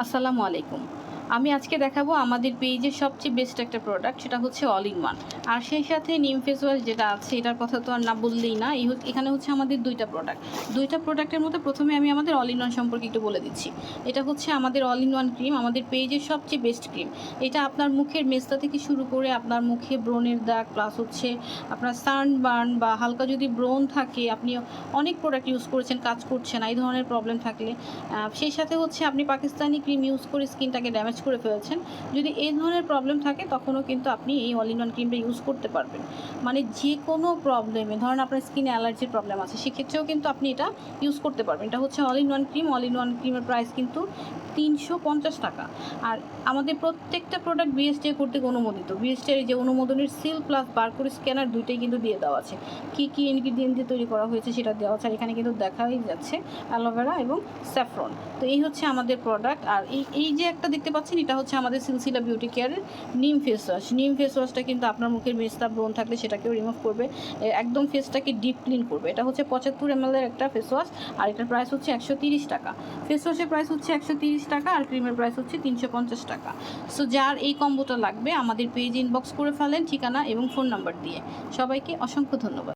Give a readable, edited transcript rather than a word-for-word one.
আসসালামু আলাইকুম। আমি আজকে দেখাবো আমাদের পেজের সবচেয়ে বেস্ট একটা প্রোডাক্ট, সেটা হচ্ছে অল ইন ওয়ান। আর সেই সাথে নিম ফেস ওয়াশ যেটা আছে, এটার কথা তো আর না বললেই না। এখানে হচ্ছে আমাদের দুইটা প্রোডাক্টের মধ্যে প্রথমে আমি আমাদের অল ইন ওয়ান সম্পর্কে একটু বলে দিচ্ছি। এটা হচ্ছে আমাদের অল ইন ওয়ান ক্রিম, আমাদের পেজের সবচেয়ে বেস্ট ক্রিম। এটা আপনার মুখের মেস্তা থেকে শুরু করে আপনার মুখে ব্রণের দাগ, প্লাস হচ্ছে আপনার সানবার্ন বা হালকা যদি ব্রণ থাকে, আপনি অনেক প্রোডাক্ট ইউজ করেছেন, কাজ করছে না, এই ধরনের প্রবলেম থাকলে, সেই সাথে হচ্ছে আপনি পাকিস্তানি ক্রিম ইউজ করে স্কিনটাকে ড্যামেজ করে ফেলেছেন, যদি এই ধরনের প্রবলেম থাকে তখনও কিন্তু আপনি এই অল ইন ওয়ান ক্রিমটা ইউজ করতে পারবেন। মানে যে কোনো প্রবলেমে, ধরেন আপনার স্কিনে অ্যালার্জির প্রবলেম আছে, সেক্ষেত্রেও কিন্তু আপনি এটা ইউজ করতে পারবেন। এটা হচ্ছে all in one cream. All in one ক্রিমের প্রাইস কিন্তু 350 টাকা। আর আমাদের প্রত্যেকটা প্রোডাক্ট বিএসটিআই কর্তৃক অনুমোদিত। বিএসটিআই যে অনুমোদনের সিল প্লাস বারকোড স্ক্যানার দুইটাই কিন্তু দিয়ে দেওয়া আছে। কী কী ইনগ্রিডিয়েন্ট দিয়ে তৈরি করা হয়েছে সেটা দেওয়া আছে, আর এখানে কিন্তু দেখাই যাচ্ছে অ্যালোভেরা এবং স্যাফরন। তো এই হচ্ছে আমাদের প্রোডাক্ট। আর এই যে একটা দেখতে পাচ্ছেন, এটা হচ্ছে আমাদের সিলসিলা বিউটি কেয়ারের নিম ফেস ওয়াশ। নিম ফেস ওয়াশটা কিন্তু আপনার মুখের মেস্তা ব্রণ থাকলে সেটাকেও রিমুভ করবে, একদম ফেসটাকে ডিপ ক্লিন করবে। এটা হচ্ছে 75 ml একটা ফেস ওয়াশ, আর এটার প্রাইস হচ্ছে 130 টাকা। ফেস ওয়াশের প্রাইস হচ্ছে 130 টাকা, আর ক্রিমের প্রাইস হচ্ছে 350 টাকা। সো যার এই কম্বোটা লাগবে আমাদের পেজ ইনবক্স করে ফেলেন ঠিকানা এবং ফোন নাম্বার দিয়ে। সবাইকে অসংখ্য ধন্যবাদ।